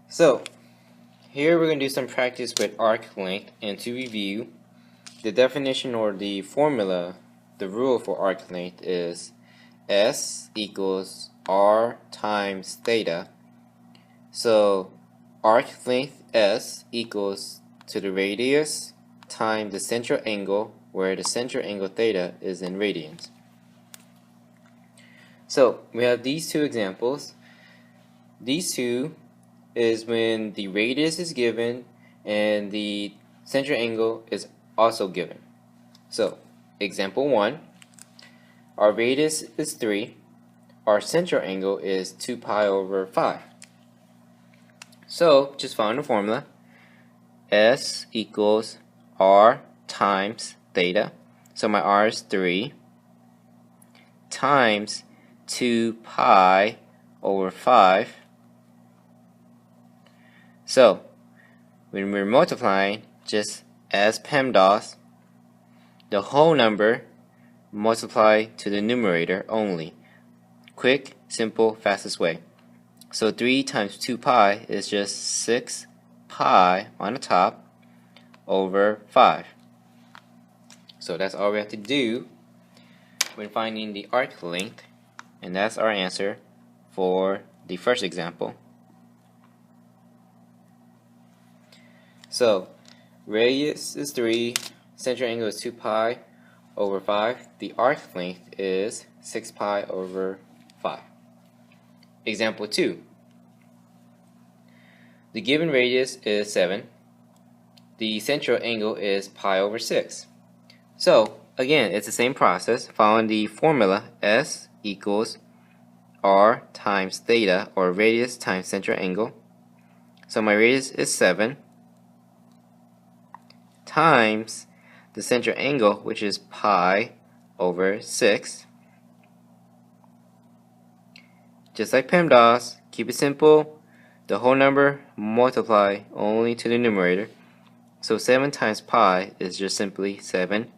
So here we're going to do some practice with arc length, and to review, the definition or the formula, the rule for arc length is S equals R times theta. So arc length S equals to the radius times the central angle, where the central angle theta is in radians. So we have these two examples. These two is when the radius is given and the central angle is also given. So example 1, our radius is 3, our central angle is 2 pi over 5. So just find the formula. S equals R times theta. So my R is 3 times 2 pi over 5. So when we're multiplying, just as PEMDAS, the whole number multiply to the numerator only. Quick, simple, fastest way. So 3 times 2 pi is just 6 pi on the top over 5. So that's all we have to do when finding the arc length, and that's our answer for the first example. So radius is 3, central angle is 2 pi over 5. The arc length is 6 pi over 5. Example 2. The given radius is 7. The central angle is pi over 6. So again, it's the same process. Following the formula, S equals R times theta, or radius times central angle. So my radius is 7 times the central angle, which is pi over 6. Just like PEMDAS, keep it simple. The whole number multiply only to the numerator. So 7 times pi is just simply 7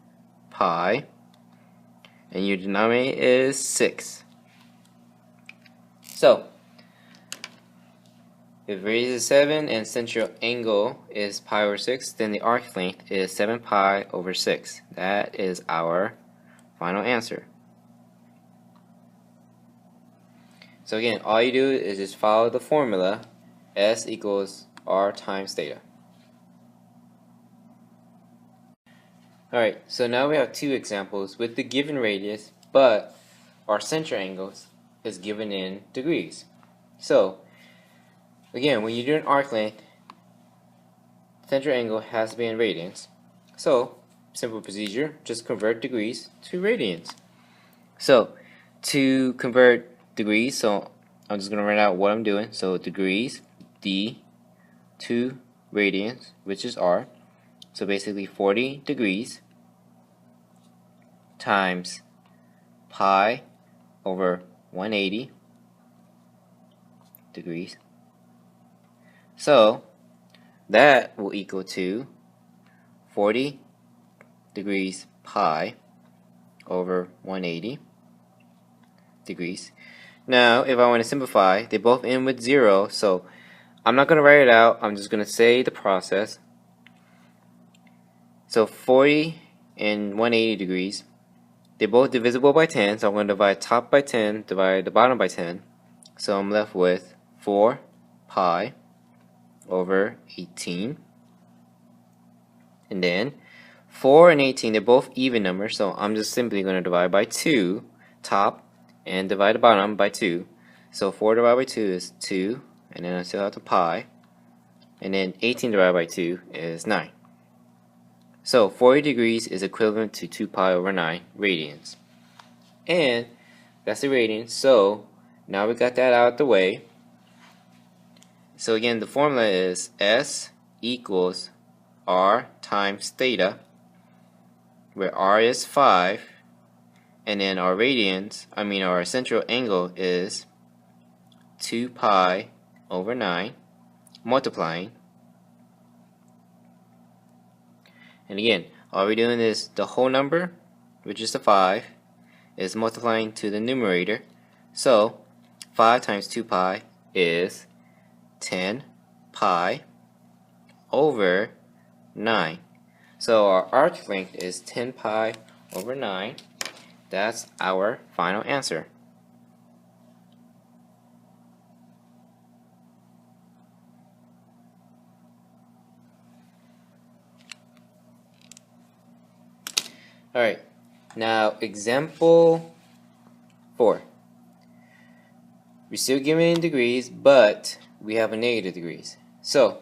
pi. And your denominator is 6. So if radius is 7 and central angle is pi over 6, then the arc length is 7 pi over 6. That is our final answer. So again, all you do is just follow the formula, S equals R times theta. Alright, so now we have two examples with the given radius, but our central angles is given in degrees. So again, when you do an arc length, central angle has to be in radians. So simple procedure, just convert degrees to radians. So to convert degrees, so I'm just going to write out what I'm doing. So degrees, D, to radians, which is R. So basically 40 degrees times pi over 180 degrees. So that will equal to 40 degrees pi over 180 degrees. Now if I want to simplify, they both end with 0, so I'm not going to write it out, I'm just going to say the process. So 40 and 180 degrees, they're both divisible by 10, so I'm going to divide top by 10, divide the bottom by 10. So I'm left with 4 pi over 18. And then 4 and 18, they're both even numbers, so I'm just simply going to divide by 2 top and divide the bottom by 2. So 4 divided by 2 is 2, and then I still have the pi, and then 18 divided by 2 is 9. So 40 degrees is equivalent to 2 pi over 9 radians. And that's the radians. So now we got that out of the way. So again, the formula is S equals R times theta, where R is 5, and then our our central angle is 2 pi over 9, multiplying. And again, all we're doing is the whole number, which is the 5, is multiplying to the numerator. So 5 times 2 pi is 10 pi over 9. So our arc length is 10 pi over 9. That's our final answer. Alright, now example 4. We're still given in degrees, but we have a negative degrees. So,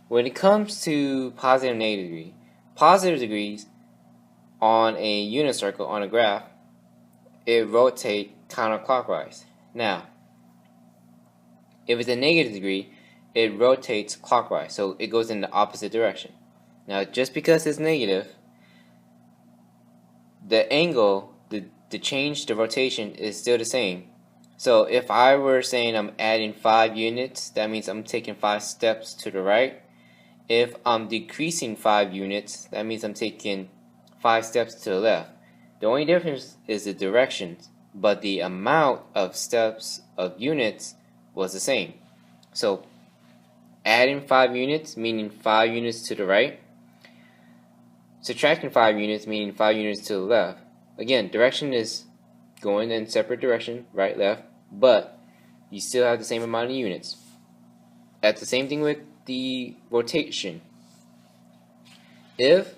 when it comes to positive and negative degree, positive degrees on a unit circle on a graph, it rotates counterclockwise. Now, if it's a negative degree, it rotates clockwise, so it goes in the opposite direction. Now, just because it's negative, the angle, the change, the rotation is still the same. So if I were saying I'm adding 5 units, that means I'm taking 5 steps to the right. If I'm decreasing 5 units, that means I'm taking 5 steps to the left. The only difference is the directions, but the amount of steps of units was the same. So adding 5 units, meaning 5 units to the right. Subtracting 5 units, meaning 5 units to the left. Again, direction is going in separate direction, right, left, but you still have the same amount of units. That's the same thing with the rotation. If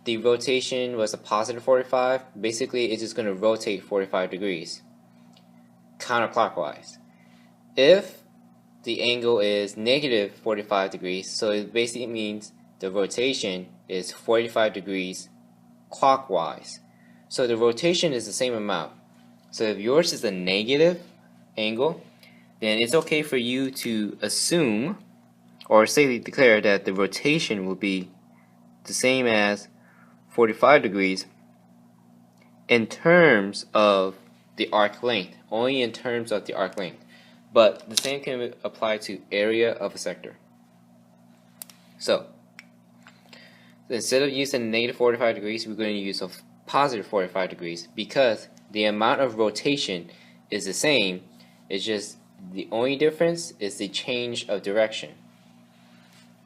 the rotation was a positive 45, basically it's just going to rotate 45 degrees counterclockwise. If the angle is negative 45 degrees, so it basically means the rotation is 45 degrees clockwise. So the rotation is the same amount. So if yours is a negative angle, then it's okay for you to assume or safely declare that the rotation will be the same as 45 degrees in terms of the arc length, only in terms of the arc length. But the same can apply to area of a sector. So instead of using negative 45 degrees, we're going to use a positive 45 degrees because the amount of rotation is the same. It's just the only difference is the change of direction.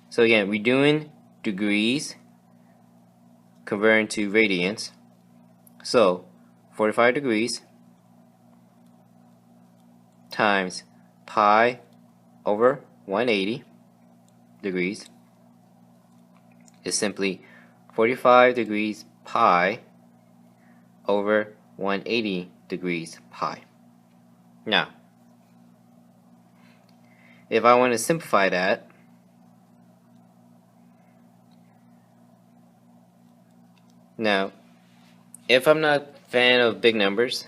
So again, we're doing degrees converting to radians. So 45 degrees times pi over 180 degrees is simply 45 degrees pi over 180 degrees pi. Now, if I want to simplify that, now, if I'm not a fan of big numbers,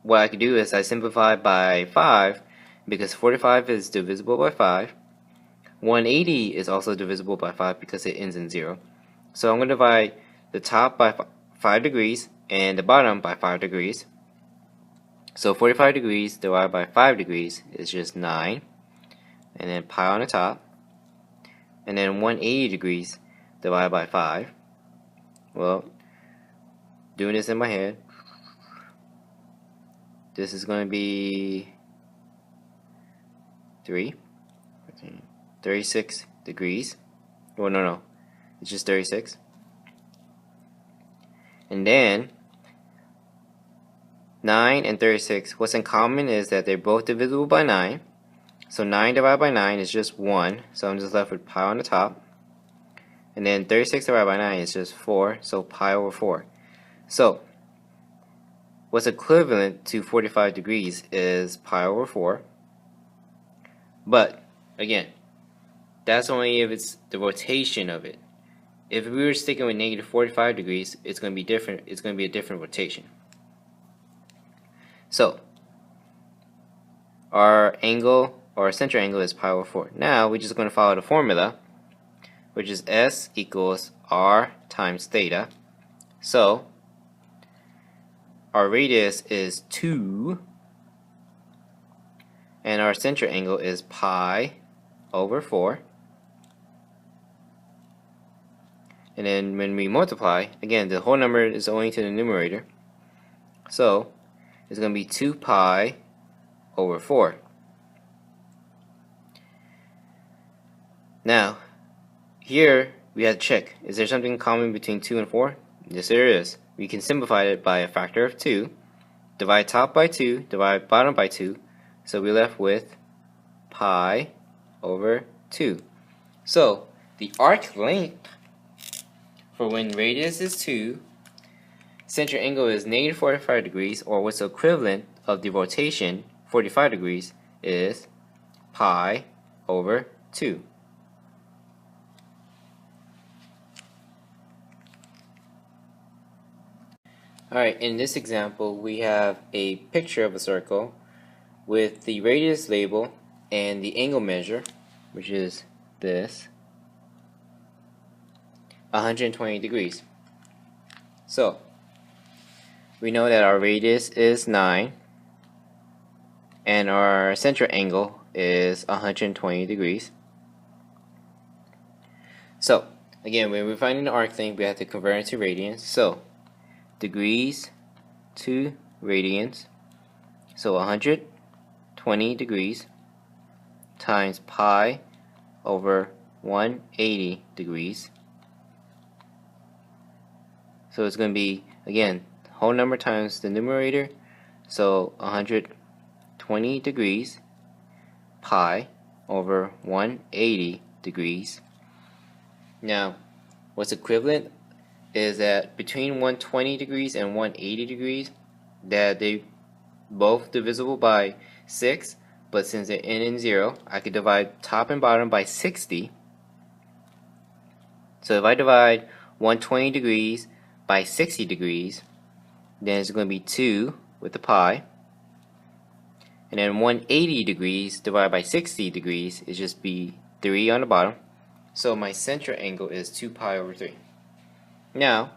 what I could do is I simplify by 5 because 45 is divisible by 5. 180 is also divisible by 5 because it ends in 0. So I'm going to divide the top by 5 degrees and the bottom by 5 degrees. So 45 degrees divided by 5 degrees is just 9. And then pi on the top. And then 180 degrees divided by 5. Well, doing this in my head, this is going to be 36 degrees. Well, no, it's just 36. And then 9 and 36, what's in common is that they're both divisible by 9. So 9 divided by 9 is just 1, so I'm just left with pi on the top. And then 36 divided by 9 is just 4, so pi over 4. So what's equivalent to 45 degrees is pi over 4. But again, that's only if it's the rotation of it. If we were sticking with negative 45 degrees, it's going to be different. It's going to be a different rotation. So our angle, or our center angle, is pi over 4. Now we're just going to follow the formula, which is S equals R times theta. So our radius is 2, and our center angle is pi over 4. And then when we multiply, again, the whole number is owing to the numerator. So it's going to be 2 pi over 4. Now, here we have to check, is there something common between 2 and 4? Yes, there is. We can simplify it by a factor of 2, divide top by 2, divide bottom by 2, so we're left with pi over 2. So, the arc length for when radius is 2, center angle is negative 45 degrees, or what's the equivalent of the rotation, 45 degrees, is pi over 2. Alright, in this example, we have a picture of a circle with the radius label and the angle measure, which is this, 120 degrees. So, we know that our radius is 9 and our center angle is 120 degrees. So, again, when we're finding the arc length, we have to convert it to radians. So, degrees to radians, so 120 degrees times pi over 180 degrees. So it's going to be, again, whole number times the numerator, so 120 degrees pi over 180 degrees. Now, what's equivalent is that between 120 degrees and 180 degrees, that they both divisible by 6, but since they're n and 0, I could divide top and bottom by 60. So if I divide 120 degrees by 60 degrees, then it's going to be 2 with the pi. And then 180 degrees divided by 60 degrees is just be 3 on the bottom. So my center angle is 2 pi over 3. Now,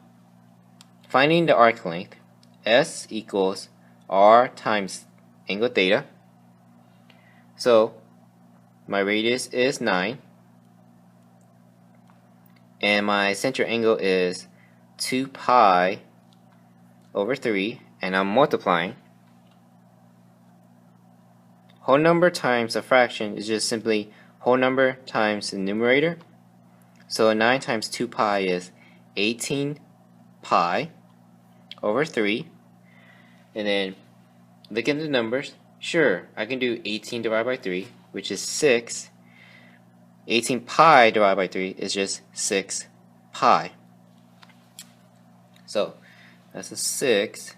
finding the arc length, S equals R times angle theta. So, my radius is 9, and my center angle is 2 pi over 3, and I'm multiplying. Whole number times a fraction is just simply whole number times the numerator. So 9 times 2 pi is 18 pi over 3. And then look at the numbers. Sure, I can do 18 divided by 3, which is 6. 18 pi divided by 3 is just 6 pi. So that's a 6.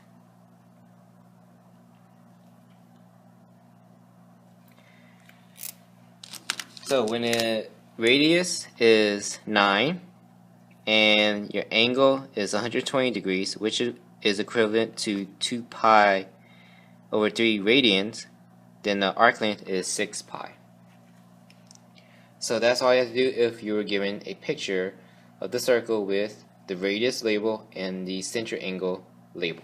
So when the radius is 9 and your angle is 120 degrees, which is equivalent to 2 pi over 3 radians, then the arc length is 6 pi. So that's all you have to do if you were given a picture of the circle with the radius label and the center angle label.